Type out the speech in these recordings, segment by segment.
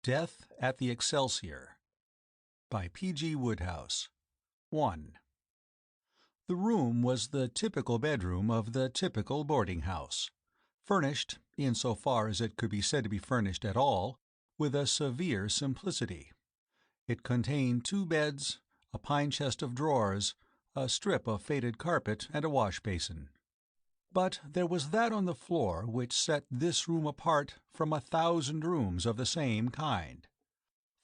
Death at the Excelsior by P.G. Wodehouse. 1. The room was the typical bedroom of the typical boarding house, furnished, in so far as it could be said to be furnished at all, with a severe simplicity. It contained 2 beds, a pine chest of drawers, a strip of faded carpet, and a wash-basin. But there was that on the floor which set this room apart from 1,000 rooms of the same kind.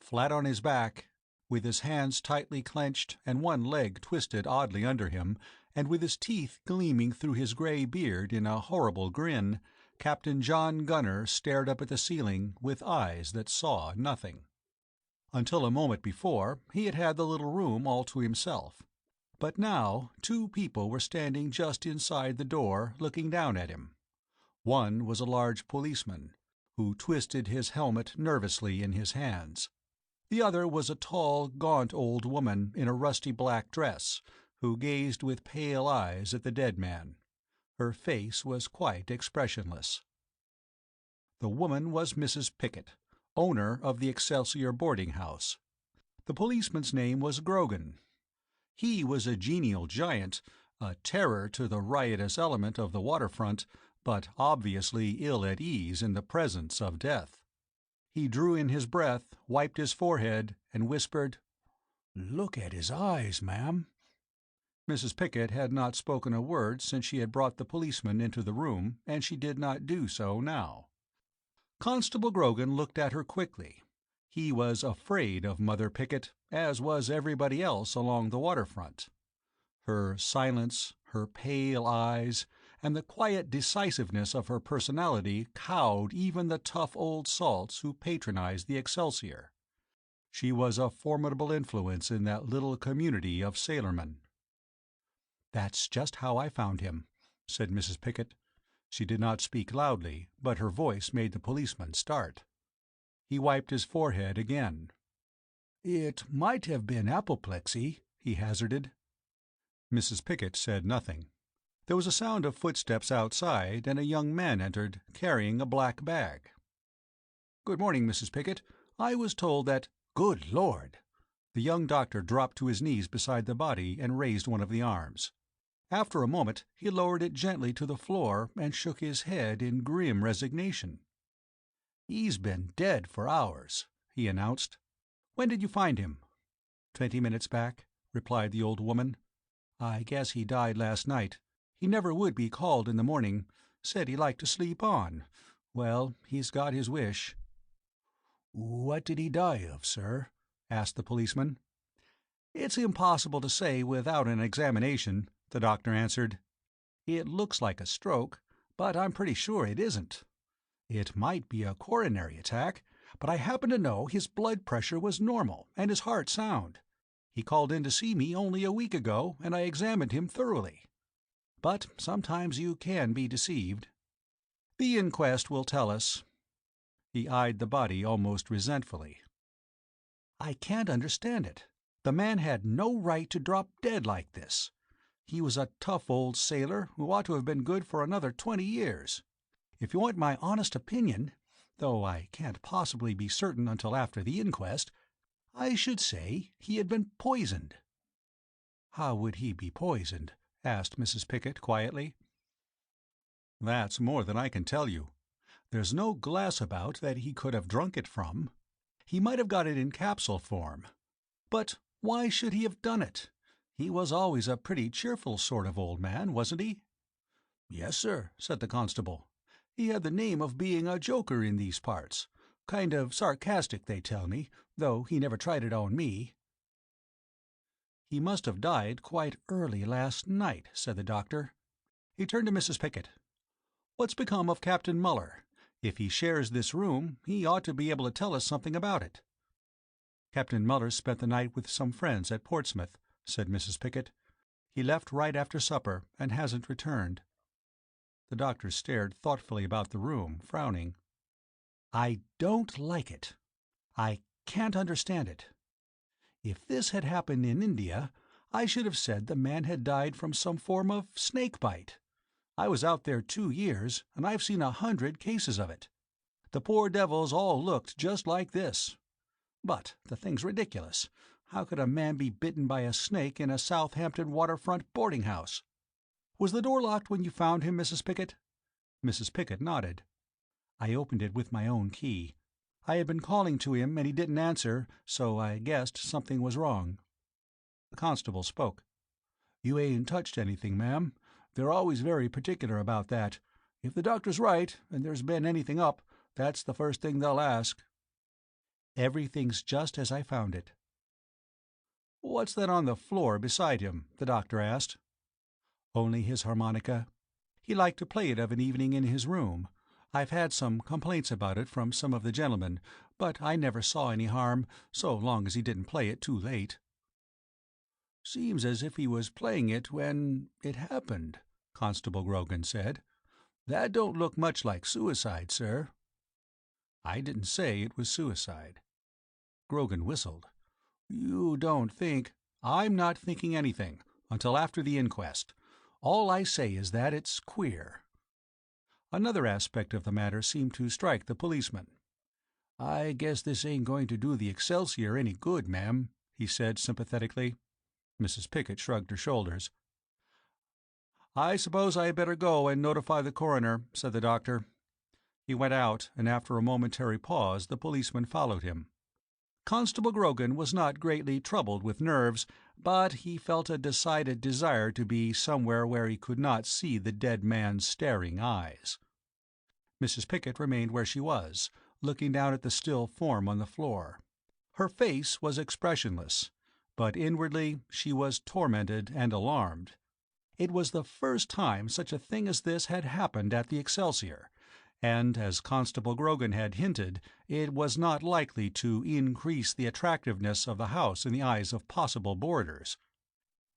Flat on his back, with his hands tightly clenched and one leg twisted oddly under him, and with his teeth gleaming through his grey beard in a horrible grin, Captain John Gunner stared up at the ceiling with eyes that saw nothing. Until a moment before he had had the little room all to himself. But now 2 people were standing just inside the door, looking down at him. One was a large policeman, who twisted his helmet nervously in his hands. The other was a tall, gaunt old woman in a rusty black dress, who gazed with pale eyes at the dead man. Her face was quite expressionless. The woman was Mrs. Pickett, owner of the Excelsior boarding-house. The policeman's name was Grogan. He was a genial giant, a terror to the riotous element of the waterfront, but obviously ill at ease in the presence of death. He drew in his breath, wiped his forehead, and whispered, "Look at his eyes, ma'am." Mrs. Pickett had not spoken a word since she had brought the policeman into the room, and she did not do so now. Constable Grogan looked at her quickly. He was afraid of Mother Pickett, as was everybody else along the waterfront. Her silence, her pale eyes, and the quiet decisiveness of her personality cowed even the tough old salts who patronized the Excelsior. She was a formidable influence in that little community of sailormen. "That's just how I found him," said Mrs. Pickett. She did not speak loudly, but her voice made the policeman start. He wiped his forehead again. "It might have been apoplexy," he hazarded. Mrs. Pickett said nothing. There was a sound of footsteps outside, and a young man entered, carrying a black bag. "Good morning, Mrs. Pickett. I was told that—" "Good Lord!" The young doctor dropped to his knees beside the body and raised one of the arms. After a moment he lowered it gently to the floor and shook his head in grim resignation. "He's been dead for hours," he announced. "When did you find him?" "20 minutes back," replied the old woman. "I guess he died last night. He never would be called in the morning. Said he liked to sleep on. Well, he's got his wish." "What did he die of, sir?" asked the policeman. "It's impossible to say without an examination," the doctor answered. "It looks like a stroke, but I'm pretty sure it isn't. It might be a coronary attack, but I happen to know his blood pressure was normal and his heart sound. He called in to see me only a week ago, and I examined him thoroughly. But sometimes you can be deceived. The inquest will tell us." He eyed the body almost resentfully. "I can't understand it. The man had no right to drop dead like this. He was a tough old sailor who ought to have been good for another 20 years. If you want my honest opinion, though I can't possibly be certain until after the inquest, I should say he had been poisoned." "How would he be poisoned?" asked Mrs. Pickett quietly. "That's more than I can tell you. There's no glass about that he could have drunk it from. He might have got it in capsule form. But why should he have done it? He was always a pretty cheerful sort of old man, wasn't he?" "Yes, sir," said the constable. "He had the name of being a joker in these parts. Kind of sarcastic, they tell me, though he never tried it on me." "He must have died quite early last night," said the doctor. He turned to Mrs. Pickett. "What's become of Captain Muller? If he shares this room, he ought to be able to tell us something about it." "Captain Muller spent the night with some friends at Portsmouth," said Mrs. Pickett. "He left right after supper, and hasn't returned." The doctor stared thoughtfully about the room, frowning. "I don't like it. I can't understand it. If this had happened in India, I should have said the man had died from some form of snake bite. I was out there 2 years, and I've seen 100 cases of it. The poor devils all looked just like this. But the thing's ridiculous. How could a man be bitten by a snake in a Southampton waterfront boarding house? Was the door locked when you found him, Mrs. Pickett?" Mrs. Pickett nodded. "I opened it with my own key. I had been calling to him and he didn't answer, so I guessed something was wrong." The constable spoke. "You ain't touched anything, ma'am. They're always very particular about that. If the doctor's right, and there's been anything up, that's the first thing they'll ask." "Everything's just as I found it." "What's that on the floor beside him?" the doctor asked. "Only his harmonica. He liked to play it of an evening in his room. I've had some complaints about it from some of the gentlemen, but I never saw any harm, so long as he didn't play it too late." "Seems as if he was playing it when it happened," Constable Grogan said. "That don't look much like suicide, sir." "I didn't say it was suicide." Grogan whistled. "You don't think—" "I'm not thinking anything, until after the inquest. All I say is that it's queer." Another aspect of the matter seemed to strike the policeman. "I guess this ain't going to do the Excelsior any good, ma'am," he said sympathetically. Mrs. Pickett shrugged her shoulders. "I suppose I had better go and notify the coroner," said the doctor. He went out, and after a momentary pause the policeman followed him. Constable Grogan was not greatly troubled with nerves, but he felt a decided desire to be somewhere where he could not see the dead man's staring eyes. Mrs. Pickett remained where she was, looking down at the still form on the floor. Her face was expressionless, but inwardly she was tormented and alarmed. It was the first time such a thing as this had happened at the Excelsior, and, as Constable Grogan had hinted, it was not likely to increase the attractiveness of the house in the eyes of possible boarders.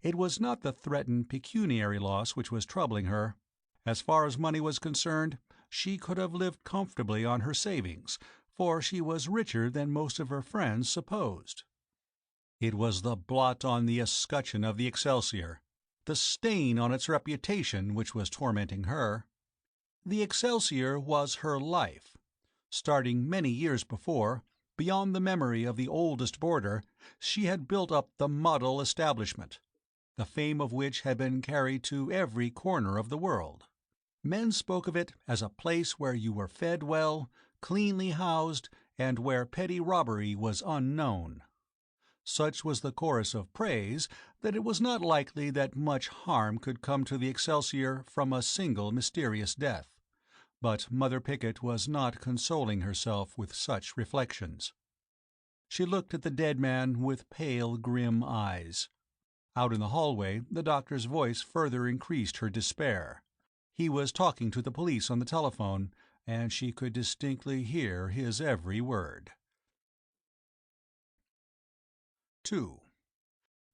It was not the threatened pecuniary loss which was troubling her. As far as money was concerned, she could have lived comfortably on her savings, for she was richer than most of her friends supposed. It was the blot on the escutcheon of the Excelsior, the stain on its reputation, which was tormenting her. The Excelsior was her life. Starting many years before, beyond the memory of the oldest boarder, she had built up the model establishment, the fame of which had been carried to every corner of the world. Men spoke of it as a place where you were fed well, cleanly housed, and where petty robbery was unknown. Such was the chorus of praise that it was not likely that much harm could come to the Excelsior from a single mysterious death. But Mother Pickett was not consoling herself with such reflections. She looked at the dead man with pale, grim eyes. Out in the hallway the doctor's voice further increased her despair. He was talking to the police on the telephone, and she could distinctly hear his every word. 2.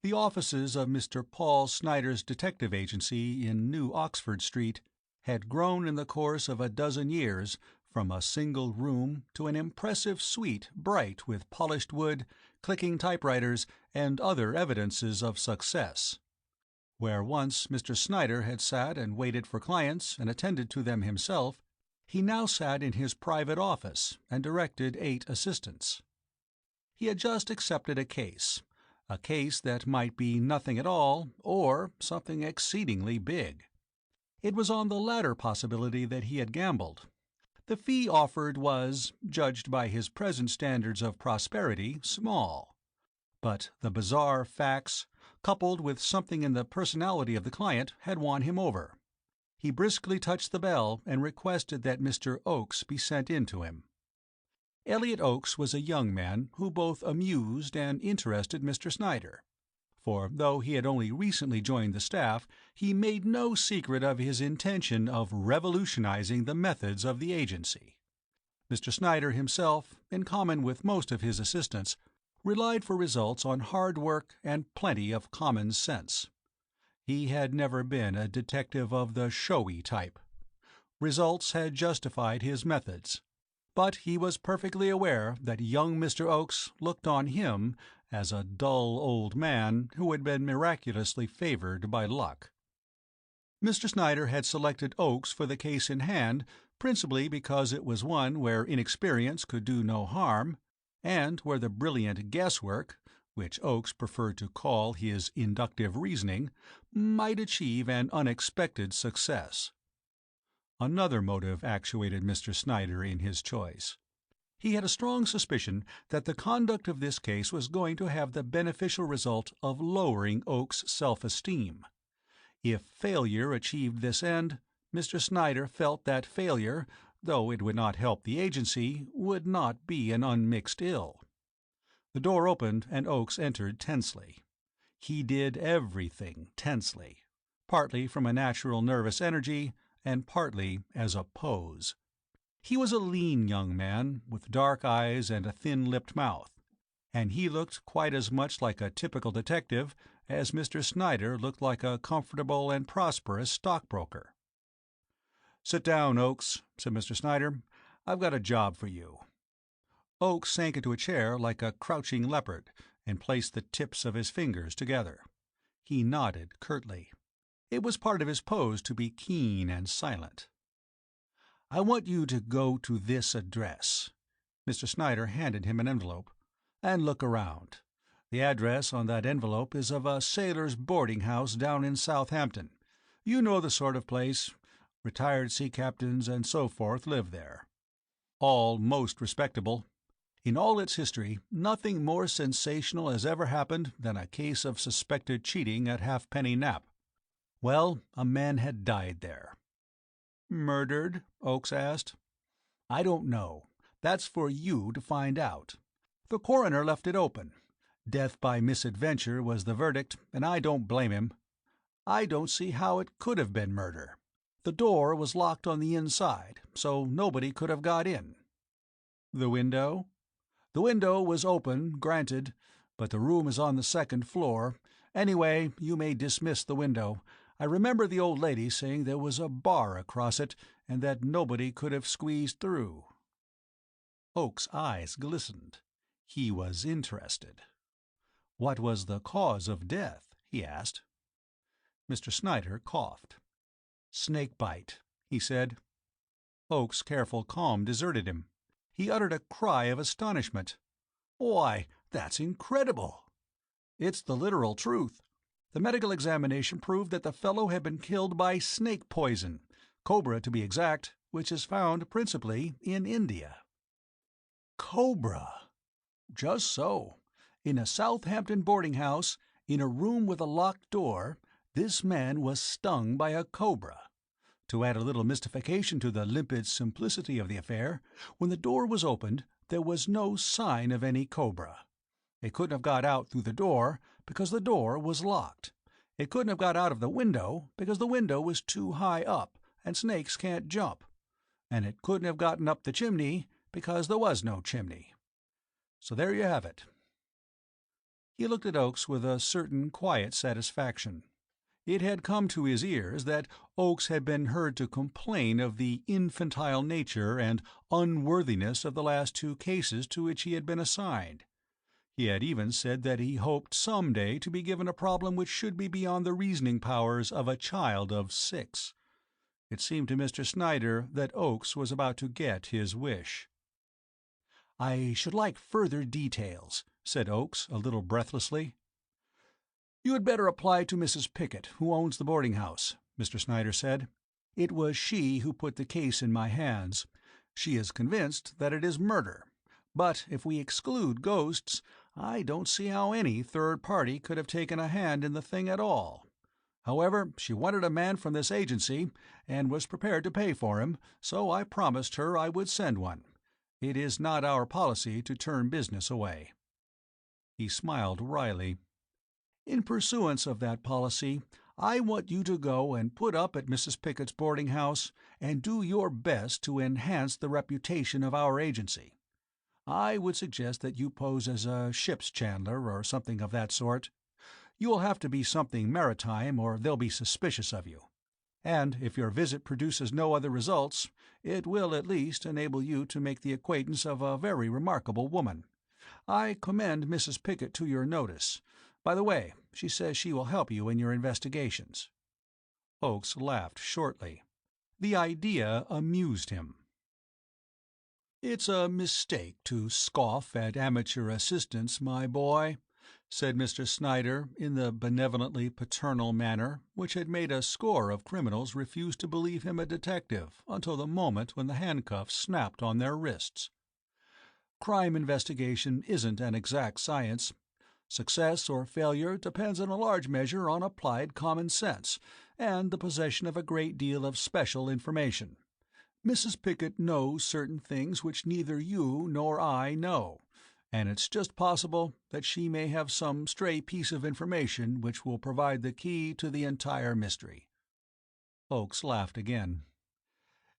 The offices of Mr. Paul Snyder's detective agency in New Oxford Street had grown in the course of a dozen years from a single room to an impressive suite bright with polished wood, clicking typewriters, and other evidences of success. Where once Mr. Snyder had sat and waited for clients and attended to them himself, he now sat in his private office and directed 8 assistants. He had just accepted a case that might be nothing at all or something exceedingly big. It was on the latter possibility that he had gambled. The fee offered was, judged by his present standards of prosperity, small. But the bizarre facts, coupled with something in the personality of the client, had won him over. He briskly touched the bell and requested that Mr. Oakes be sent in to him. Elliot Oakes was a young man who both amused and interested Mr. Snyder, for though he had only recently joined the staff, he made no secret of his intention of revolutionizing the methods of the agency. Mr. Snyder himself, in common with most of his assistants, relied for results on hard work and plenty of common sense. He had never been a detective of the showy type. Results had justified his methods, but he was perfectly aware that young Mr. Oakes looked on him as a dull old man who had been miraculously favored by luck. Mr. Snyder had selected Oakes for the case in hand principally because it was one where inexperience could do no harm, and where the brilliant guesswork, which Oakes preferred to call his inductive reasoning, might achieve an unexpected success. Another motive actuated Mr. Snyder in his choice. He had a strong suspicion that the conduct of this case was going to have the beneficial result of lowering Oakes' self-esteem. If failure achieved this end, Mr. Snyder felt that failure, though it would not help the agency, would not be an unmixed ill. The door opened and Oakes entered tensely. He did everything tensely, partly from a natural nervous energy and partly as a pose. He was a lean young man, with dark eyes and a thin-lipped mouth, and he looked quite as much like a typical detective as Mr. Snyder looked like a comfortable and prosperous stockbroker. "Sit down, Oakes," said Mr. Snyder. "I've got a job for you." Oakes sank into a chair like a crouching leopard and placed the tips of his fingers together. He nodded curtly. It was part of his pose to be keen and silent. "I want you to go to this address." Mr. Snyder handed him an envelope. "And look around. The address on that envelope is of a sailor's boarding house down in Southampton. You know the sort of place. Retired sea captains and so forth live there. All most respectable. In all its history, nothing more sensational has ever happened than a case of suspected cheating at Halfpenny Nap. Well, a man had died there." "Murdered?" Oakes asked. "I don't know. That's for you to find out. The coroner left it open. Death by misadventure was the verdict, and I don't blame him. I don't see how it could have been murder. The door was locked on the inside, so nobody could have got in." "The window?" "The window was open, granted, but the room is on the second floor. Anyway, you may dismiss the window. I remember the old lady saying there was a bar across it, and that nobody could have squeezed through." Oak's eyes glistened. He was interested. "What was the cause of death?" he asked. Mr. Snyder coughed. "Snake bite," he said. Oak's careful calm deserted him. He uttered a cry of astonishment. "Why, that's incredible!" "It's the literal truth. The medical examination proved that the fellow had been killed by snake poison, cobra to be exact, which is found principally in India." "Cobra?" "Just so. In a Southampton boarding house, in a room with a locked door, this man was stung by a cobra. To add a little mystification to the limpid simplicity of the affair, when the door was opened, there was no sign of any cobra. It couldn't have got out through the door, because the door was locked. It couldn't have got out of the window, because the window was too high up, and snakes can't jump. And it couldn't have gotten up the chimney, because there was no chimney. So there you have it." He looked at Oakes with a certain quiet satisfaction. It had come to his ears that Oakes had been heard to complain of the infantile nature and unworthiness of the last two cases to which he had been assigned. He had even said that he hoped some day to be given a problem which should be beyond the reasoning powers of a child of 6. It seemed to Mr. Snyder that Oakes was about to get his wish. "I should like further details," said Oakes, a little breathlessly. "You had better apply to Mrs. Pickett, who owns the boarding-house," Mr. Snyder said. "It was she who put the case in my hands. She is convinced that it is murder. But if we exclude ghosts, I don't see how any third party could have taken a hand in the thing at all. However, she wanted a man from this agency, and was prepared to pay for him, so I promised her I would send one. It is not our policy to turn business away." He smiled wryly. "In pursuance of that policy, I want you to go and put up at Mrs. Pickett's boarding-house and do your best to enhance the reputation of our agency. I would suggest that you pose as a ship's chandler or something of that sort. You will have to be something maritime, or they'll be suspicious of you. And if your visit produces no other results, it will at least enable you to make the acquaintance of a very remarkable woman. I commend Mrs. Pickett to your notice. By the way, she says she will help you in your investigations." Oakes laughed shortly. The idea amused him. "It's a mistake to scoff at amateur assistants, my boy," said Mr. Snyder in the benevolently paternal manner which had made a score of criminals refuse to believe him a detective until the moment when the handcuffs snapped on their wrists. "Crime investigation isn't an exact science. Success or failure depends in a large measure on applied common sense and the possession of a great deal of special information. Mrs. Pickett knows certain things which neither you nor I know, and it's just possible that she may have some stray piece of information which will provide the key to the entire mystery." Oakes laughed again.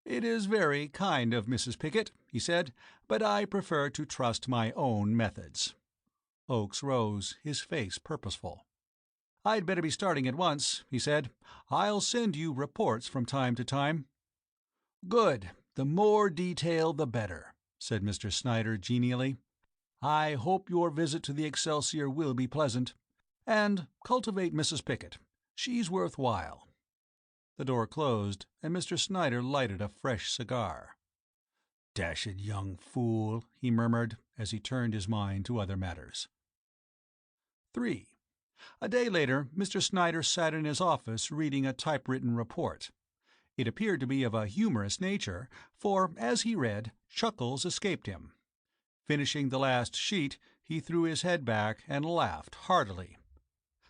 "It is very kind of Mrs. Pickett," he said, "but I prefer to trust my own methods." Oakes rose, his face purposeful. "I'd better be starting at once," he said. "I'll send you reports from time to time." "Good. The more detail the better," said Mr. Snyder genially. "I hope your visit to the Excelsior will be pleasant. And cultivate Mrs. Pickett. She's worth while." The door closed, and Mr. Snyder lighted a fresh cigar. "Dashed young fool," he murmured, as he turned his mind to other matters. 3. A day later, Mr. Snyder sat in his office reading a typewritten report. It appeared to be of a humorous nature, for, as he read, chuckles escaped him. Finishing the last sheet, he threw his head back and laughed heartily.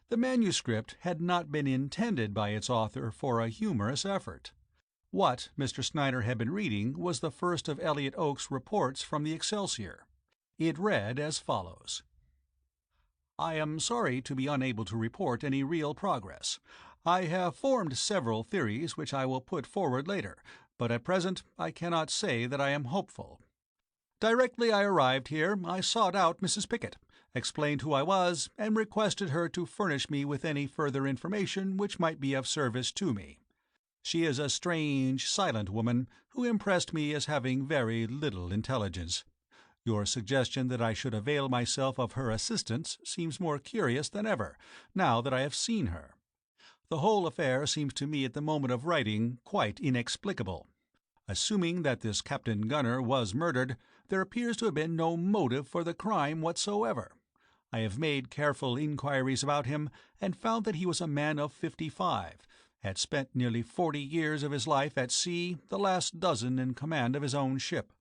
The manuscript had not been intended by its author for a humorous effort. What Mr. Snyder had been reading was the first of Elliot Oakes' reports from the Excelsior. It read as follows: "I am sorry to be unable to report any real progress. I have formed several theories which I will put forward later, but at present I cannot say that I am hopeful. Directly I arrived here I sought out Mrs. Pickett, explained who I was, and requested her to furnish me with any further information which might be of service to me. She is a strange, silent woman who impressed me as having very little intelligence. Your suggestion that I should avail myself of her assistance seems more curious than ever, now that I have seen her. The whole affair seems to me at the moment of writing quite inexplicable. Assuming that this Captain Gunner was murdered, there appears to have been no motive for the crime whatsoever. I have made careful inquiries about him, and found that he was a man of 55, had spent nearly 40 years of his life at sea, the last dozen in command of his own ship,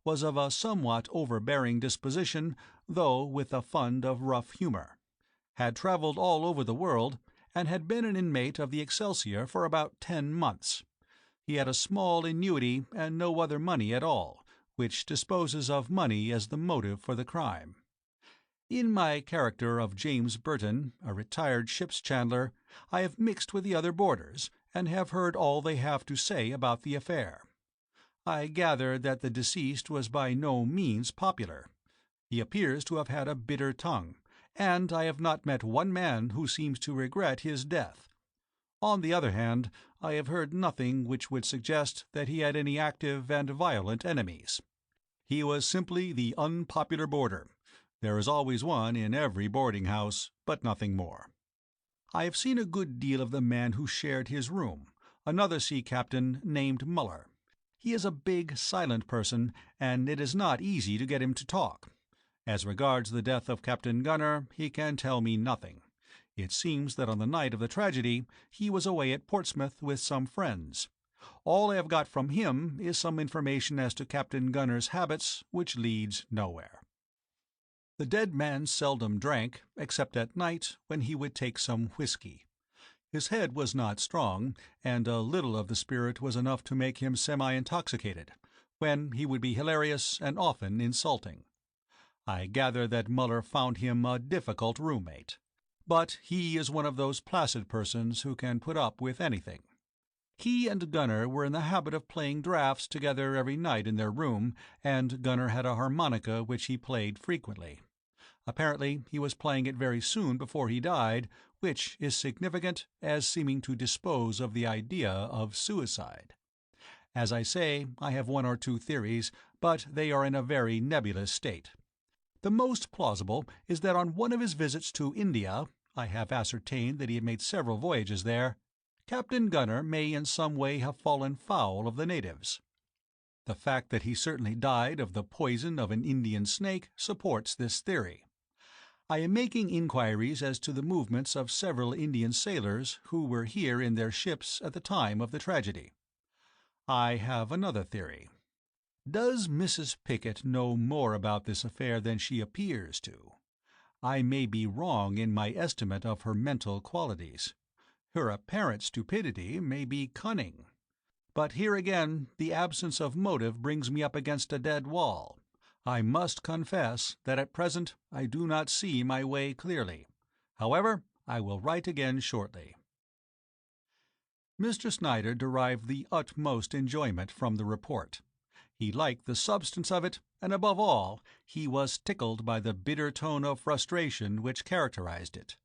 was of a somewhat overbearing disposition, though with a fund of rough humor, had traveled all over the world, and had been an inmate of the Excelsior for about 10 months. He had a small annuity and no other money at all, which disposes of money as the motive for the crime. In my character of James Burton, a retired ship's chandler, I have mixed with the other boarders, and have heard all they have to say about the affair. I gather that the deceased was by no means popular. He appears to have had a bitter tongue, and I have not met one man who seems to regret his death. On the other hand, I have heard nothing which would suggest that he had any active and violent enemies. He was simply the unpopular boarder. There is always one in every boarding-house, but nothing more. I have seen a good deal of the man who shared his room, another sea captain named Muller. He is a big, silent person, and it is not easy to get him to talk. As regards the death of Captain Gunner, he can tell me nothing. It seems that on the night of the tragedy he was away at Portsmouth with some friends. All I have got from him is some information as to Captain Gunner's habits, which leads nowhere. The dead man seldom drank, except at night, when he would take some whiskey. His head was not strong, and a little of the spirit was enough to make him semi-intoxicated, when he would be hilarious and often insulting. I gather that Muller found him a difficult roommate. But he is one of those placid persons who can put up with anything. He and Gunner were in the habit of playing draughts together every night in their room, and Gunner had a harmonica which he played frequently. Apparently he was playing it very soon before he died, which is significant as seeming to dispose of the idea of suicide. As I say, I have one or two theories, but they are in a very nebulous state. The most plausible is that on one of his visits to India — I have ascertained that he had made several voyages there — Captain Gunner may in some way have fallen foul of the natives. The fact that he certainly died of the poison of an Indian snake supports this theory. I am making inquiries as to the movements of several Indian sailors who were here in their ships at the time of the tragedy. I have another theory. Does Mrs. Pickett know more about this affair than she appears to? I may be wrong in my estimate of her mental qualities. Her apparent stupidity may be cunning. But here again the absence of motive brings me up against a dead wall. I must confess that at present I do not see my way clearly. However, I will write again shortly. Mr. Snyder derived the utmost enjoyment from the report. He liked the substance of it, and above all, he was tickled by the bitter tone of frustration which characterized it.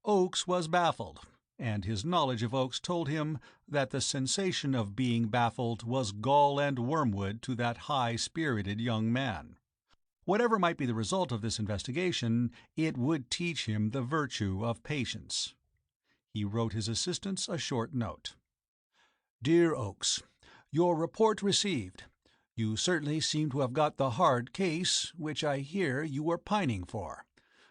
Oakes was baffled, and his knowledge of Oakes told him that the sensation of being baffled was gall and wormwood to that high-spirited young man. Whatever might be the result of this investigation, it would teach him the virtue of patience. He wrote his assistants a short note. "Dear Oakes, your report received. You certainly seem to have got the hard case, which I hear you were pining for.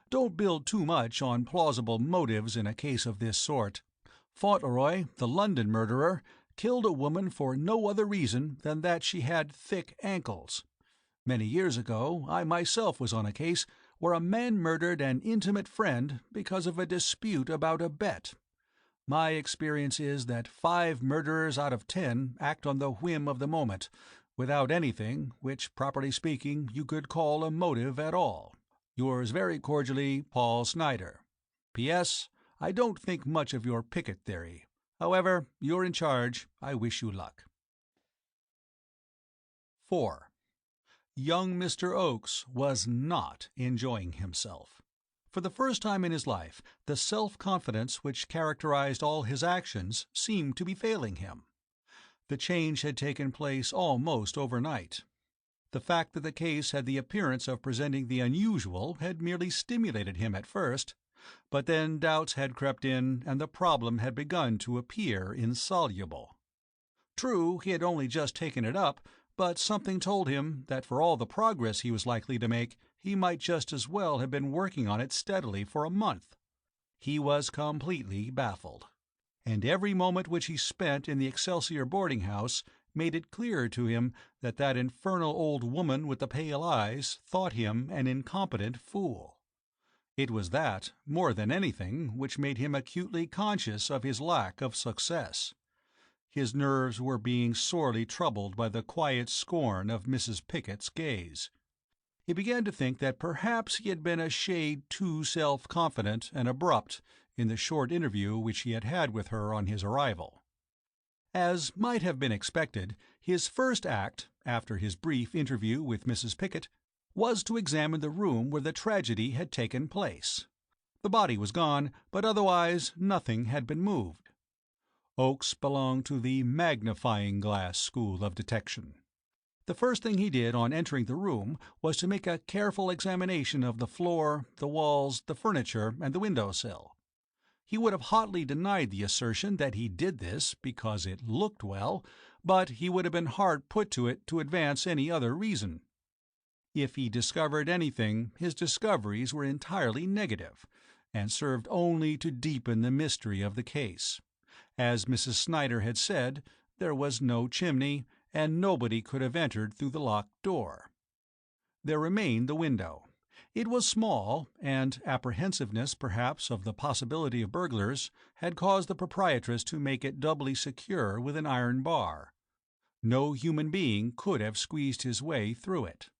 Don't build too much on plausible motives in a case of this sort. Fauntleroy, the London murderer, killed a woman for no other reason than that she had thick ankles. Many years ago I myself was on a case where a man murdered an intimate friend because of a dispute about a bet. My experience is that 5 murderers out of 10 act on the whim of the moment, without anything which, properly speaking, you could call a motive at all. Yours very cordially, Paul Snyder. P.S. I don't think much of your Pickett theory. However, you're in charge. I wish you luck." 4. Young Mr. Oakes was not enjoying himself. For the first time in his life, the self-confidence which characterized all his actions seemed to be failing him. The change had taken place almost overnight. The fact that the case had the appearance of presenting the unusual had merely stimulated him at first, but then doubts had crept in and the problem had begun to appear insoluble. True, he had only just taken it up, but something told him that for all the progress he was likely to make, he might just as well have been working on it steadily for a month. He was completely baffled, and every moment which he spent in the Excelsior boarding-house made it clearer to him that that infernal old woman with the pale eyes thought him an incompetent fool. It was that, more than anything, which made him acutely conscious of his lack of success. His nerves were being sorely troubled by the quiet scorn of Mrs. Pickett's gaze. He began to think that perhaps he had been a shade too self-confident and abrupt in the short interview which he had had with her on his arrival. As might have been expected, his first act, after his brief interview with Mrs. Pickett, was to examine the room where the tragedy had taken place. The body was gone, but otherwise nothing had been moved. Oakes belonged to the magnifying-glass school of detection. The first thing he did on entering the room was to make a careful examination of the floor, the walls, the furniture, and the window-sill. He would have hotly denied the assertion that he did this because it looked well, but he would have been hard put to it to advance any other reason. If he discovered anything, his discoveries were entirely negative, and served only to deepen the mystery of the case. As Mrs. Snyder had said, there was no chimney, and nobody could have entered through the locked door. There remained the window. It was small, and apprehensiveness, perhaps, of the possibility of burglars had caused the proprietress to make it doubly secure with an iron bar. No human being could have squeezed his way through it.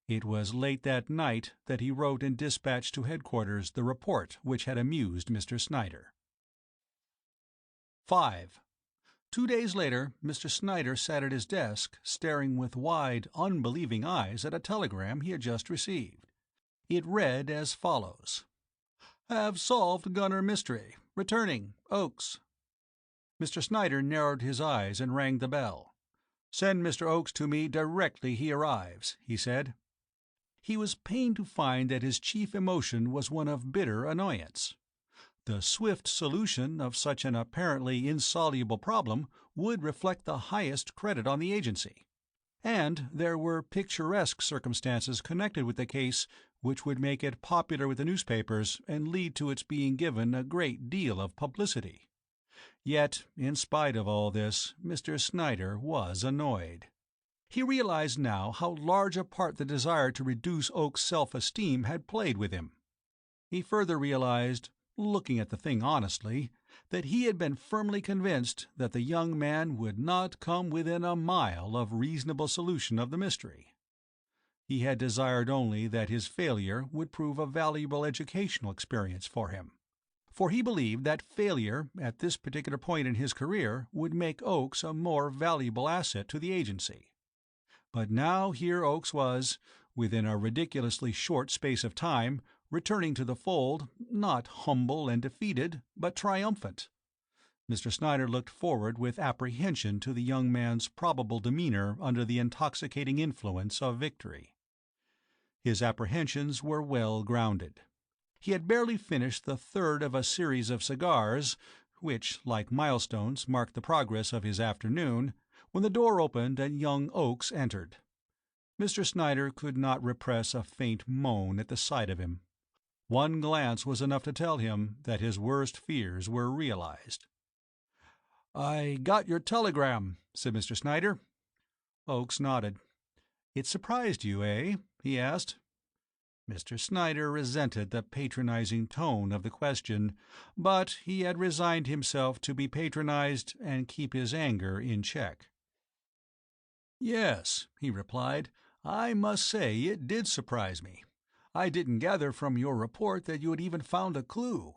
It was late that night that he wrote and dispatched to headquarters the report which had amused Mr. Snyder. 5. 2 days later, Mr. Snyder sat at his desk, staring with wide, unbelieving eyes at a telegram he had just received. It read as follows: "Have solved Gunner mystery. Returning. Oakes." Mr. Snyder narrowed his eyes and rang the bell. "Send Mr. Oakes to me directly he arrives," he said. He was pained to find that his chief emotion was one of bitter annoyance. The swift solution of such an apparently insoluble problem would reflect the highest credit on the agency. And there were picturesque circumstances connected with the case which would make it popular with the newspapers and lead to its being given a great deal of publicity. Yet, in spite of all this, Mr. Snyder was annoyed. He realized now how large a part the desire to reduce Oak's self-esteem had played with him. He further realized, looking at the thing honestly, that he had been firmly convinced that the young man would not come within a mile of reasonable solution of the mystery. He had desired only that his failure would prove a valuable educational experience for him, for he believed that failure at this particular point in his career would make Oakes a more valuable asset to the agency. But now here Oakes was, within a ridiculously short space of time, returning to the fold, not humble and defeated, but triumphant. Mr. Snyder looked forward with apprehension to the young man's probable demeanor under the intoxicating influence of victory. His apprehensions were well grounded. He had barely finished the third of a series of cigars, which, like milestones, marked the progress of his afternoon, when the door opened and young Oakes entered. Mr. Snyder could not repress a faint moan at the sight of him. One glance was enough to tell him that his worst fears were realized. "I got your telegram," said Mr. Snyder. Oakes nodded. "It surprised you, eh?" he asked. Mr. Snyder resented the patronizing tone of the question, but he had resigned himself to be patronized and keep his anger in check. "Yes," he replied, "I must say it did surprise me. I didn't gather from your report that you had even found a clue.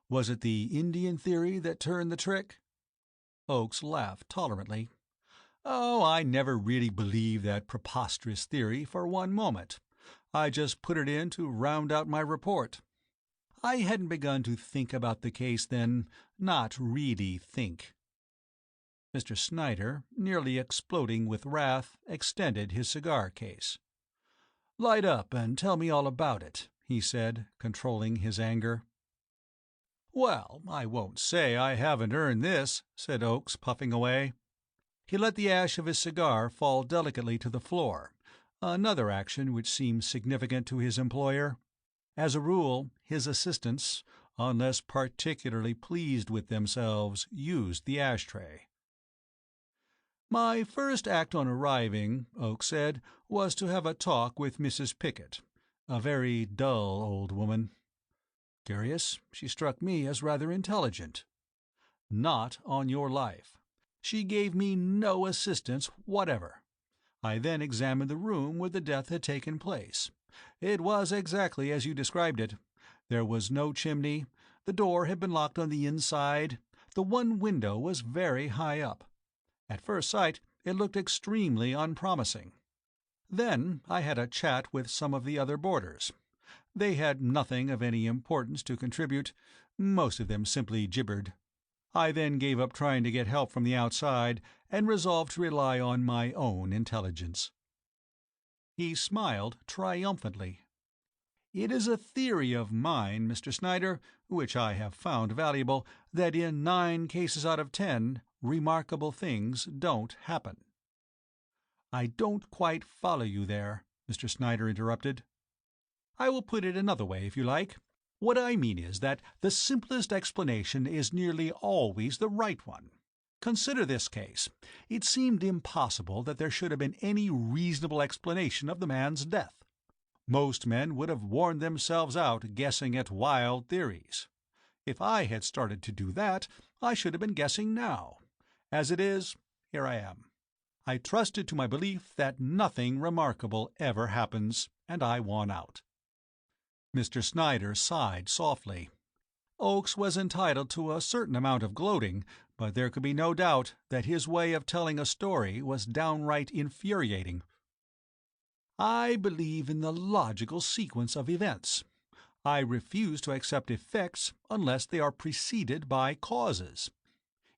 Was it the Indian theory that turned the trick?" Oakes laughed tolerantly. "Oh, I never really believed that preposterous theory for one moment. I just put it in to round out my report. I hadn't begun to think about the case then, not really think." Mr. Snyder, nearly exploding with wrath, extended his cigar case. "Light up and tell me all about it," he said, controlling his anger. "Well, I won't say I haven't earned this," said Oakes, puffing away. He let the ash of his cigar fall delicately to the floor, another action which seemed significant to his employer. As a rule, his assistants, unless particularly pleased with themselves, used the ashtray. "My first act on arriving," Oakes said, "was to have a talk with Mrs. Pickett, a very dull old woman. Curious, she struck me as rather intelligent. Not on your life. She gave me no assistance whatever. I then examined the room where the death had taken place. It was exactly as you described it. There was no chimney, the door had been locked on the inside, the one window was very high up. At first sight it looked extremely unpromising. Then I had a chat with some of the other boarders. They had nothing of any importance to contribute, most of them simply gibbered. I then gave up trying to get help from the outside and resolved to rely on my own intelligence." He smiled triumphantly. "It is a theory of mine, Mr. Snyder, which I have found valuable, that in 9 cases out of 10 remarkable things don't happen." "I don't quite follow you there," Mr. Snyder interrupted. "I will put it another way, if you like. What I mean is that the simplest explanation is nearly always the right one. Consider this case. It seemed impossible that there should have been any reasonable explanation of the man's death. Most men would have worn themselves out guessing at wild theories. If I had started to do that, I should have been guessing now. As it is, here I am. I trusted to my belief that nothing remarkable ever happens, and I won out." Mr. Snyder sighed softly. Oakes was entitled to a certain amount of gloating, but there could be no doubt that his way of telling a story was downright infuriating. "I believe in the logical sequence of events. I refuse to accept effects unless they are preceded by causes.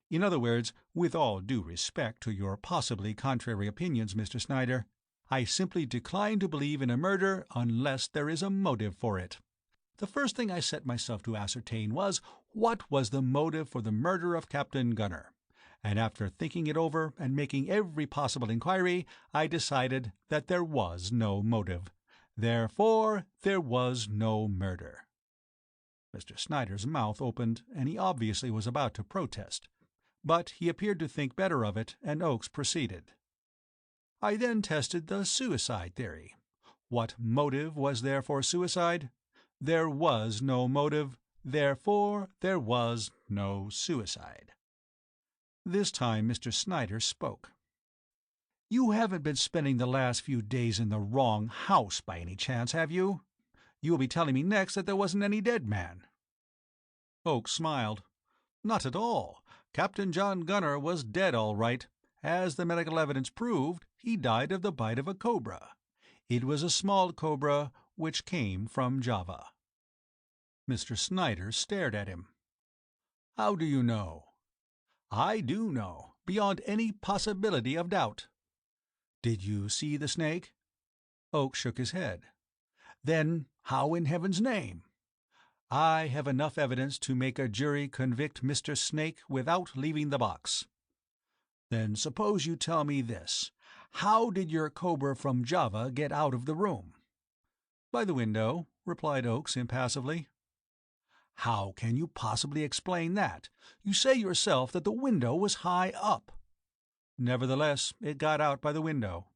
In other words, with all due respect to your possibly contrary opinions, Mr. Snyder, I simply decline to believe in a murder unless there is a motive for it. The first thing I set myself to ascertain was What was the motive for the murder of Captain Gunner? And after thinking it over and making every possible inquiry, I decided that there was no motive. Therefore, there was no murder." Mr. Snyder's mouth opened, and he obviously was about to protest. But he appeared to think better of it, and Oakes proceeded. "I then tested the suicide theory. What motive was there for suicide? There was no motive. Therefore, there was no suicide." This time Mr. Snyder spoke. "You haven't been spending the last few days in the wrong house by any chance, have you? You will be telling me next that there wasn't any dead man." Oakes smiled. "Not at all. Captain John Gunner was dead all right. As the medical evidence proved, he died of the bite of a cobra. It was a small cobra which came from Java." Mr. Snyder stared at him. "How do you know?" "I do know, beyond any possibility of doubt." "Did you see the snake?" Oakes shook his head. "Then how in heaven's name—" "I have enough evidence to make a jury convict Mr. Snake without leaving the box." "Then suppose you tell me this. How did your cobra from Java get out of the room?" "By the window," replied Oakes impassively. "How can you possibly explain that? You say yourself that the window was high up." "Nevertheless, it got out by the window.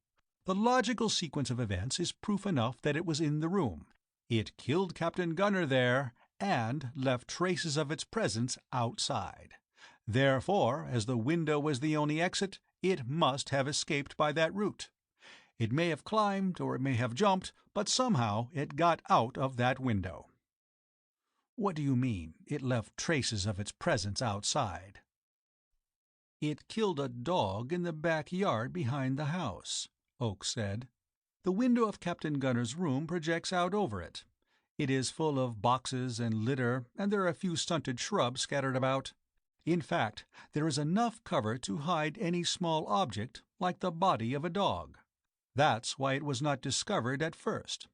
The logical sequence of events is proof enough that it was in the room. It killed Captain Gunner there, and left traces of its presence outside. Therefore, as the window was the only exit, it must have escaped by that route. It may have climbed, or it may have jumped, but somehow it got out of that window." "What do you mean, it left traces of its presence outside?" "It killed a dog in the back yard behind the house," Oakes said. "The window of Captain Gunner's room projects out over it. It is full of boxes and litter, and there are a few stunted shrubs scattered about. In fact, there is enough cover to hide any small object, like the body of a dog. That's why it was not discovered at first.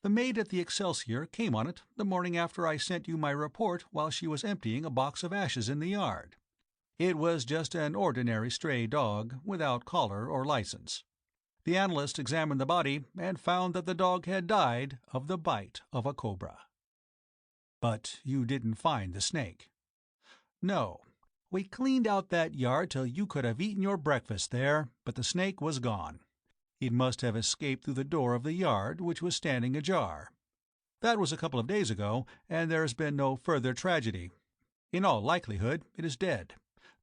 The maid at the Excelsior came on it the morning after I sent you my report while she was emptying a box of ashes in the yard. It was just an ordinary stray dog, without collar or license. The analyst examined the body and found that the dog had died of the bite of a cobra." "But you didn't find the snake?" "No. We cleaned out that yard till you could have eaten your breakfast there, but the snake was gone. It must have escaped through the door of the yard, which was standing ajar. That was a couple of days ago, and there has been no further tragedy. In all likelihood, it is dead.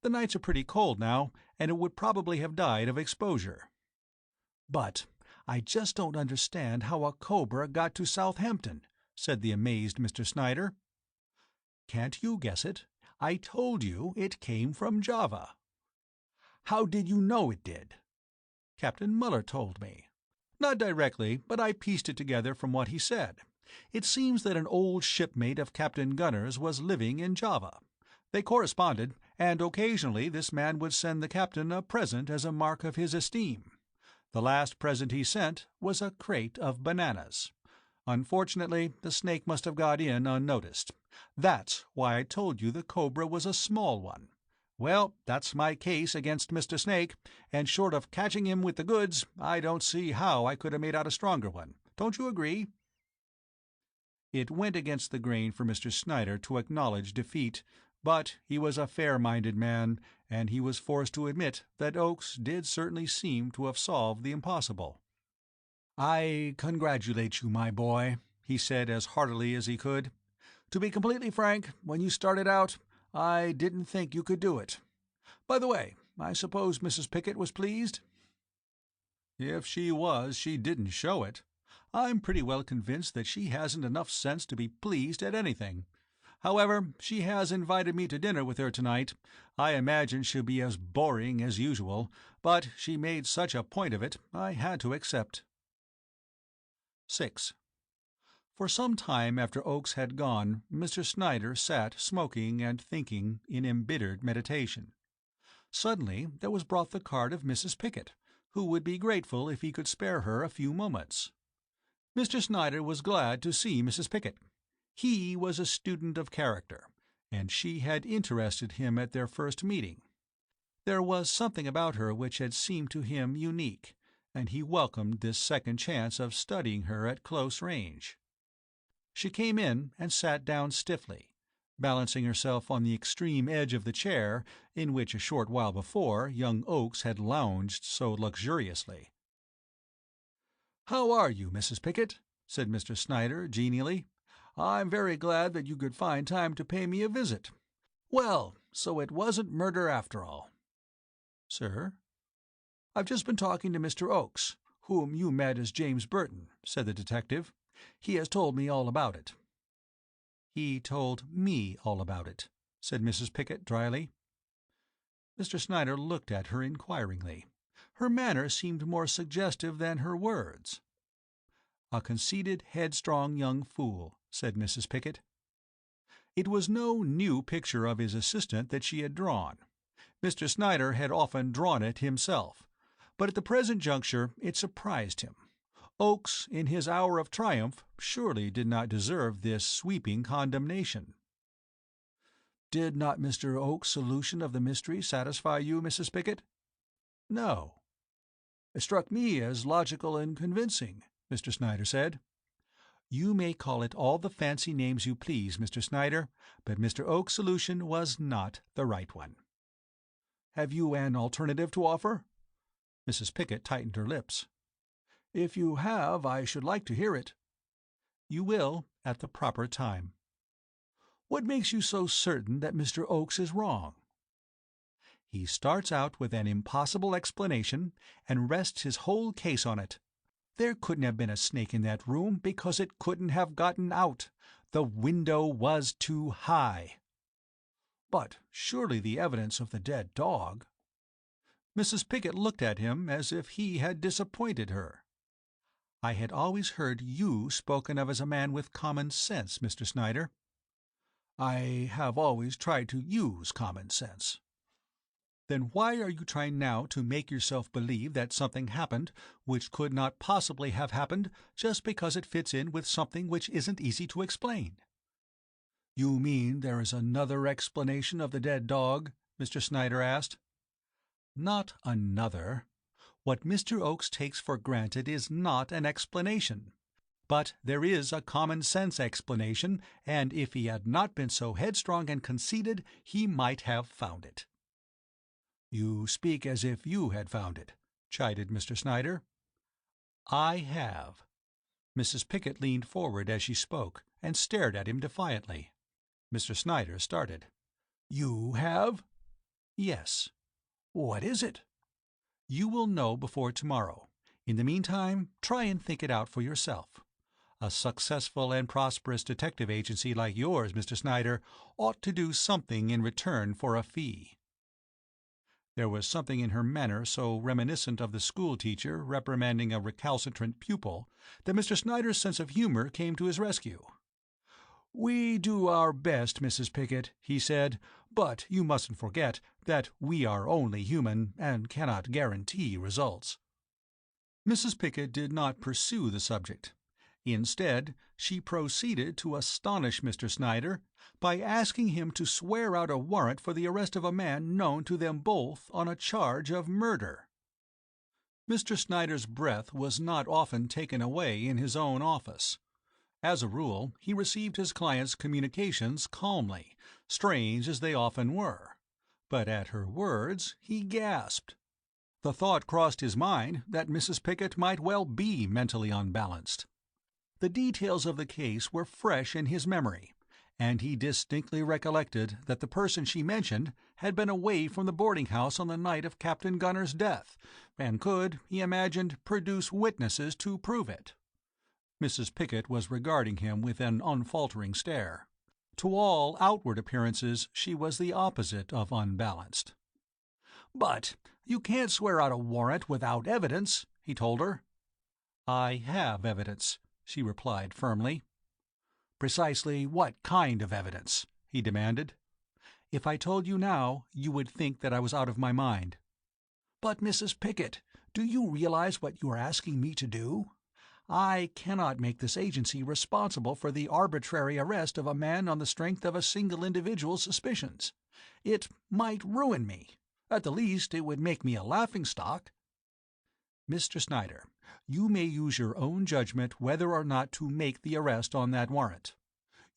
The nights are pretty cold now, and it would probably have died of exposure." "But I just don't understand how a cobra got to Southampton," said the amazed Mr. Snyder. "Can't you guess it? I told you it came from Java." "How did you know it did?" "Captain Muller told me. Not directly, but I pieced it together from what he said. It seems that an old shipmate of Captain Gunner's was living in Java. They corresponded, and occasionally this man would send the captain a present as a mark of his esteem. The last present he sent was a crate of bananas. Unfortunately, the snake must have got in unnoticed. That's why I told you the cobra was a small one. Well, that's my case against Mr. Snake, and short of catching him with the goods, I don't see how I could have made out a stronger one. Don't you agree?" It went against the grain for Mr. Snyder to acknowledge defeat, but he was a fair-minded man, and he was forced to admit that Oakes did certainly seem to have solved the impossible. "I congratulate you, my boy," he said as heartily as he could. "To be completely frank, when you started out, I didn't think you could do it. By the way, I suppose Mrs. Pickett was pleased?" "If she was, she didn't show it. I'm pretty well convinced that she hasn't enough sense to be pleased at anything. However, she has invited me to dinner with her tonight. I imagine she'll be as boring as usual, but she made such a point of it, I had to accept." 6. For some time after Oakes had gone, Mr. Snyder sat smoking and thinking in embittered meditation. Suddenly there was brought the card of Mrs. Pickett, who would be grateful if he could spare her a few moments. Mr. Snyder was glad to see Mrs. Pickett. He was a student of character, and she had interested him at their first meeting. There was something about her which had seemed to him unique, and he welcomed this second chance of studying her at close range. She came in and sat down stiffly, balancing herself on the extreme edge of the chair in which a short while before young Oakes had lounged so luxuriously. "How are you, Mrs. Pickett?" said Mr. Snyder genially. "I'm very glad that you could find time to pay me a visit. Well, so it wasn't murder after all." "Sir?" "I've just been talking to Mr. Oakes, whom you met as James Burton," said the detective. "He has told me all about it." "He told me all about it," said Mrs. Pickett dryly. Mr. Snyder looked at her inquiringly. Her manner seemed more suggestive than her words. "A conceited, headstrong young fool," said Mrs. Pickett. It was no new picture of his assistant that she had drawn. Mr. Snyder had often drawn it himself, but at the present juncture it surprised him. Oakes, in his hour of triumph, surely did not deserve this sweeping condemnation. "Did not Mr. Oakes' solution of the mystery satisfy you, Mrs. Pickett?" "No." "It struck me as logical and convincing," Mr. Snyder said. "You may call it all the fancy names you please, Mr. Snyder, but Mr. Oakes' solution was not the right one." "Have you an alternative to offer?" Mrs. Pickett tightened her lips. "If you have, I should like to hear it." "You will at the proper time." "What makes you so certain that Mr. Oakes is wrong?" "He starts out with an impossible explanation and rests his whole case on it. There couldn't have been a snake in that room because it couldn't have gotten out. The window was too high." "But surely the evidence of the dead dog—" Mrs. Pickett looked at him as if he had disappointed her. "I had always heard you spoken of as a man with common sense, Mr. Snyder." "I have always tried to use common sense." "Then why are you trying now to make yourself believe that something happened which could not possibly have happened just because it fits in with something which isn't easy to explain?" "You mean there is another explanation of the dead dog?" Mr. Snyder asked. "Not another. What Mr. Oakes takes for granted is not an explanation. But there is a common-sense explanation, and if he had not been so headstrong and conceited, he might have found it." "You speak as if you had found it," chided Mr. Snyder. "I have." Mrs. Pickett leaned forward as she spoke, and stared at him defiantly. Mr. Snyder started. "You have?" "Yes." "What is it?" "You will know before tomorrow. In the meantime, try and think it out for yourself. A successful and prosperous detective agency like yours, Mr. Snyder, ought to do something in return for a fee." There was something in her manner so reminiscent of the schoolteacher reprimanding a recalcitrant pupil that Mr. Snyder's sense of humor came to his rescue. "We do our best, Mrs. Pickett," he said, "but you mustn't forget that we are only human and cannot guarantee results." Mrs. Pickett did not pursue the subject. Instead, she proceeded to astonish Mr. Snyder by asking him to swear out a warrant for the arrest of a man known to them both on a charge of murder. Mr. Snyder's breath was not often taken away in his own office. As a rule, he received his client's communications calmly, strange as they often were. But at her words he gasped. The thought crossed his mind that Mrs. Pickett might well be mentally unbalanced. The details of the case were fresh in his memory, and he distinctly recollected that the person she mentioned had been away from the boarding-house on the night of Captain Gunner's death, and could, he imagined, produce witnesses to prove it. Mrs. Pickett was regarding him with an unfaltering stare. To all outward appearances she was the opposite of unbalanced. "But you can't swear out a warrant without evidence," he told her. "I have evidence," she replied firmly. "Precisely what kind of evidence?" he demanded. "If I told you now, you would think that I was out of my mind." "But, Mrs. Pickett, do you realize what you are asking me to do? I cannot make this agency responsible for the arbitrary arrest of a man on the strength of a single individual's suspicions. It might ruin me. At the least, it would make me a laughing-stock. Mr. Snyder, you may use your own judgment whether or not to make the arrest on that warrant.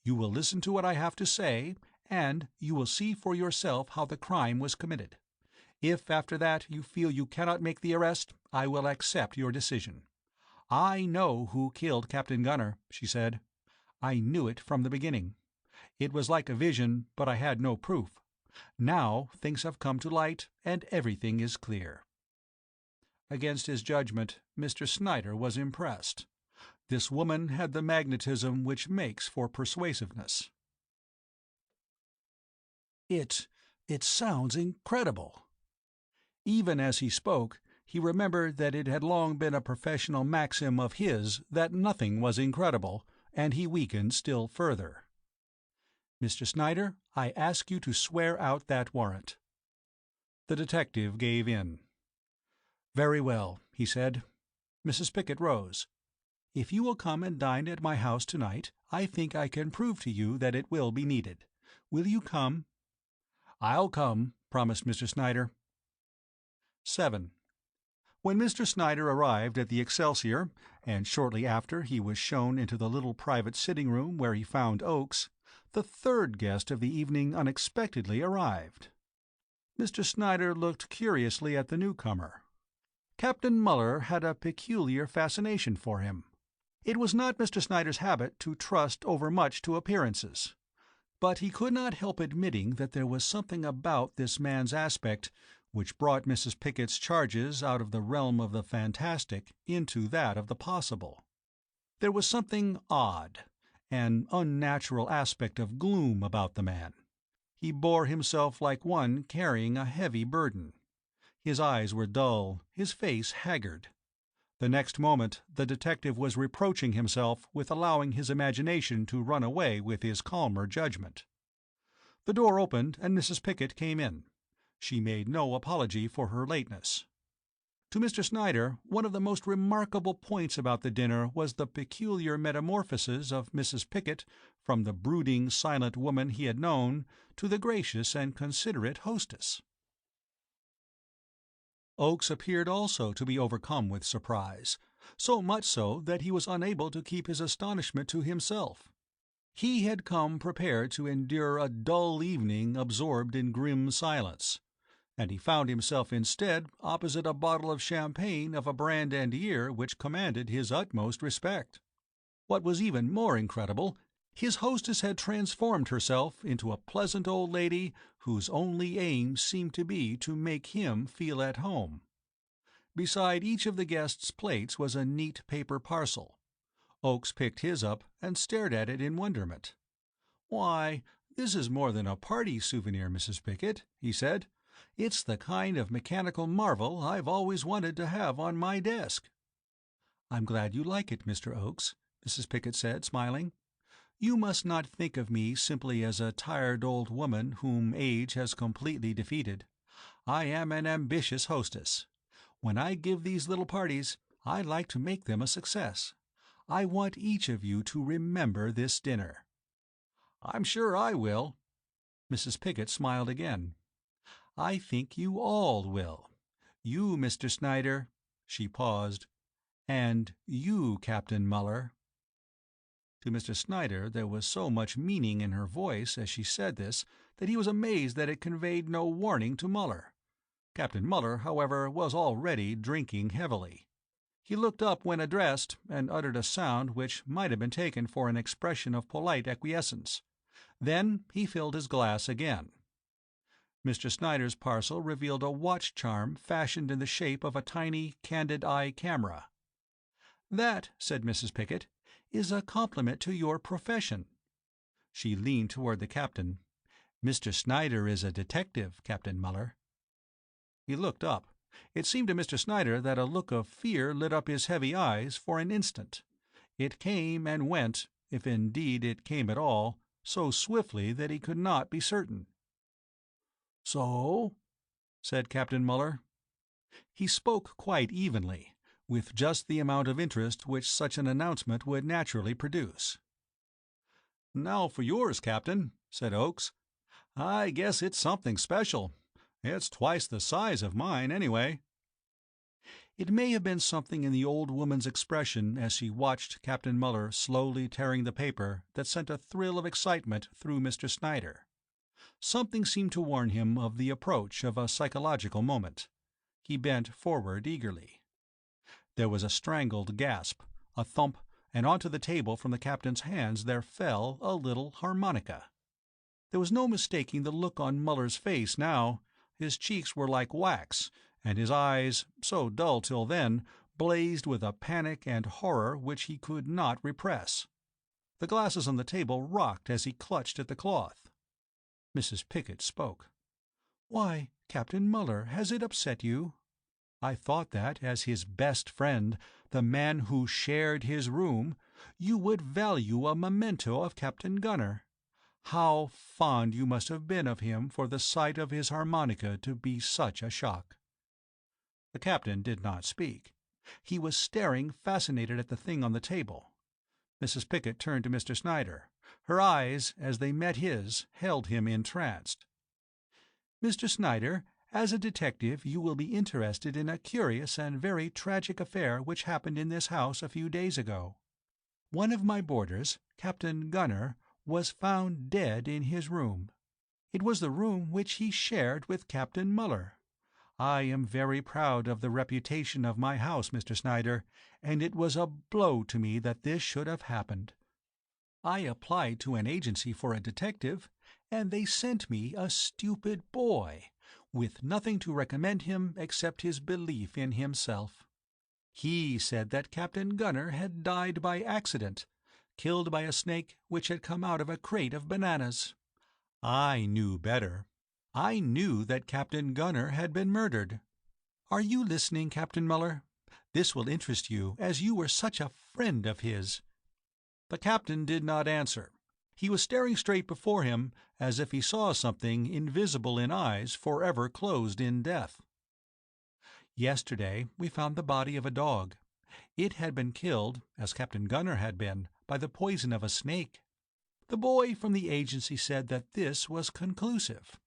You will listen to what I have to say, and you will see for yourself how the crime was committed. If after that you feel you cannot make the arrest, I will accept your decision. I know who killed Captain Gunner, she said. I knew it from the beginning. It was like a vision, but I had no proof. Now things have come to light, and everything is clear. Against his judgment, Mr. Snyder was impressed. This woman had the magnetism which makes for persuasiveness. It sounds incredible. Even as he spoke, he remembered that it had long been a professional maxim of his that nothing was incredible, and he weakened still further. Mr. Snyder, I ask you to swear out that warrant. The detective gave in. Very well, he said. Mrs. Pickett rose. If you will come and dine at my house tonight, I think I can prove to you that it will be needed. Will you come? I'll come, promised Mr. Snyder. 7. When Mr. Snyder arrived at the Excelsior, and shortly after he was shown into the little private sitting-room where he found Oakes, the third guest of the evening unexpectedly arrived. Mr. Snyder looked curiously at the newcomer. Captain Muller had a peculiar fascination for him. It was not Mr. Snyder's habit to trust overmuch to appearances, but he could not help admitting that there was something about this man's aspect which brought Mrs. Pickett's charges out of the realm of the fantastic into that of the possible. There was something odd, an unnatural aspect of gloom about the man. He bore himself like one carrying a heavy burden. His eyes were dull, his face haggard. The next moment the detective was reproaching himself with allowing his imagination to run away with his calmer judgment. The door opened and Mrs. Pickett came in. She made no apology for her lateness. To Mr. Snyder, one of the most remarkable points about the dinner was the peculiar metamorphosis of Mrs. Pickett from the brooding, silent woman he had known to the gracious and considerate hostess. Oakes appeared also to be overcome with surprise, so much so that he was unable to keep his astonishment to himself. He had come prepared to endure a dull evening absorbed in grim silence, and he found himself instead opposite a bottle of champagne of a brand and year which commanded his utmost respect. What was even more incredible, his hostess had transformed herself into a pleasant old lady whose only aim seemed to be to make him feel at home. Beside each of the guests' plates was a neat paper parcel. Oakes picked his up and stared at it in wonderment. "Why, this is more than a party souvenir, Mrs. Pickett," he said. "It's the kind of mechanical marvel I've always wanted to have on my desk." "I'm glad you like it, Mr. Oakes," Mrs. Pickett said, smiling. "You must not think of me simply as a tired old woman whom age has completely defeated. I am an ambitious hostess. When I give these little parties, I like to make them a success. I want each of you to remember this dinner." "I'm sure I will." Mrs. Pickett smiled again. "I think you all will. You, Mr. Snyder," she paused, "and you, Captain Muller." To Mr. Snyder there was so much meaning in her voice as she said this that he was amazed that it conveyed no warning to Muller. Captain Muller, however, was already drinking heavily. He looked up when addressed, and uttered a sound which might have been taken for an expression of polite acquiescence. Then he filled his glass again. Mr. Snyder's parcel revealed a watch charm fashioned in the shape of a tiny, candid-eye camera. "That," said Mrs. Pickett, "is a compliment to your profession." She leaned toward the captain. "Mr. Snyder is a detective, Captain Muller." He looked up. It seemed to Mr. Snyder that a look of fear lit up his heavy eyes for an instant. It came and went, if indeed it came at all, so swiftly that he could not be certain. "So?" said Captain Muller. He spoke quite evenly, with just the amount of interest which such an announcement would naturally produce. "Now for yours, Captain," said Oakes. "I guess it's something special. It's twice the size of mine, anyway." It may have been something in the old woman's expression as she watched Captain Muller slowly tearing the paper that sent a thrill of excitement through Mr. Snyder. Something seemed to warn him of the approach of a psychological moment. He bent forward eagerly. There was a strangled gasp, a thump, and onto the table from the captain's hands there fell a little harmonica. There was no mistaking the look on Muller's face now. His cheeks were like wax, and his eyes, so dull till then, blazed with a panic and horror which he could not repress. The glasses on the table rocked as he clutched at the cloth. Mrs. Pickett spoke. "Why, Captain Muller, has it upset you? I thought that, as his best friend, the man who shared his room, you would value a memento of Captain Gunner. How fond you must have been of him for the sight of his harmonica to be such a shock." The captain did not speak. He was staring fascinated at the thing on the table. Mrs. Pickett turned to Mr. Snyder. Her eyes, as they met his, held him entranced. "Mr. Snyder, as a detective you will be interested in a curious and very tragic affair which happened in this house a few days ago. One of my boarders, Captain Gunner, was found dead in his room. It was the room which he shared with Captain Muller. I am very proud of the reputation of my house, Mr. Snyder, and it was a blow to me that this should have happened. I applied to an agency for a detective, and they sent me a stupid boy, with nothing to recommend him except his belief in himself. He said that Captain Gunner had died by accident, killed by a snake which had come out of a crate of bananas. I knew better. I knew that Captain Gunner had been murdered. Are you listening, Captain Muller? This will interest you, as you were such a friend of his." The captain did not answer. He was staring straight before him, as if he saw something invisible in eyes forever closed in death. "Yesterday we found the body of a dog. It had been killed, as Captain Gunner had been, by the poison of a snake. The boy from the agency said that this was conclusive.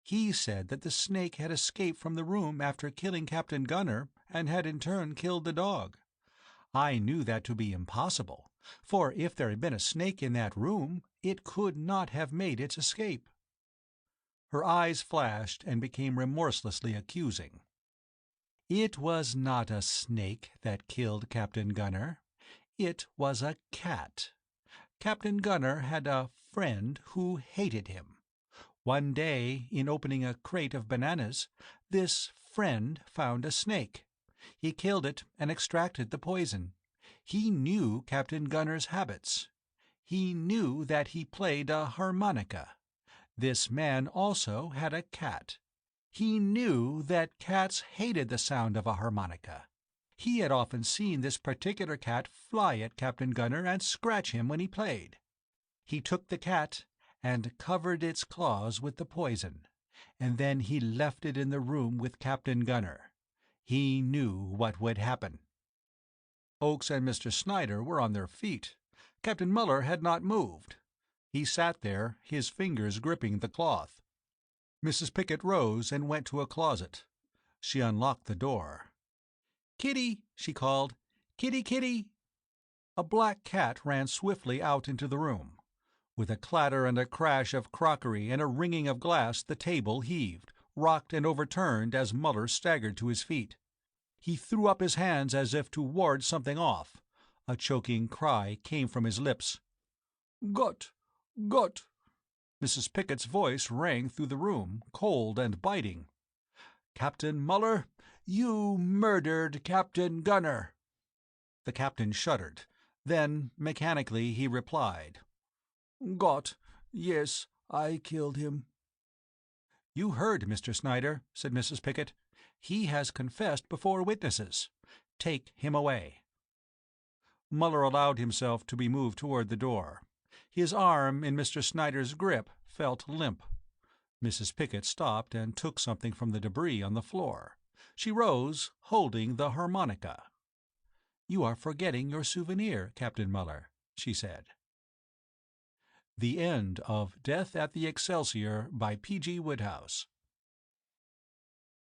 He said that the snake had escaped from the room after killing Captain Gunner and had in turn killed the dog. I knew that to be impossible, for if there had been a snake in that room, it could not have made its escape." Her eyes flashed and became remorselessly accusing. "It was not a snake that killed Captain Gunner. It was a cat. Captain Gunner had a friend who hated him. One day, in opening a crate of bananas, this friend found a snake. He killed it and extracted the poison. He knew Captain Gunner's habits. He knew that he played a harmonica. This man also had a cat. He knew that cats hated the sound of a harmonica. He had often seen this particular cat fly at Captain Gunner and scratch him when he played. He took the cat and covered its claws with the poison, and then he left it in the room with Captain Gunner. He knew what would happen." Oakes and Mr. Snyder were on their feet. Captain Muller had not moved. He sat there, his fingers gripping the cloth. Mrs. Pickett rose and went to a closet. She unlocked the door. "Kitty!" she called. "Kitty, kitty!" A black cat ran swiftly out into the room. With a clatter and a crash of crockery and a ringing of glass the table heaved, rocked and overturned as Muller staggered to his feet. He threw up his hands as if to ward something off. A choking cry came from his lips. "Gott! Gott!" Mrs. Pickett's voice rang through the room, cold and biting. "Captain Muller, you murdered Captain Gunner!" The captain shuddered. Then, mechanically, he replied, "Gott, yes, I killed him." "You heard, Mr. Snyder," said Mrs. Pickett. "He has confessed before witnesses. Take him away." Muller allowed himself to be moved toward the door. His arm, in Mr. Snyder's grip, felt limp. Mrs. Pickett stopped and took something from the debris on the floor. She rose, holding the harmonica. "You are forgetting your souvenir, Captain Muller," she said. The End of Death at the Excelsior by P.G. Wodehouse.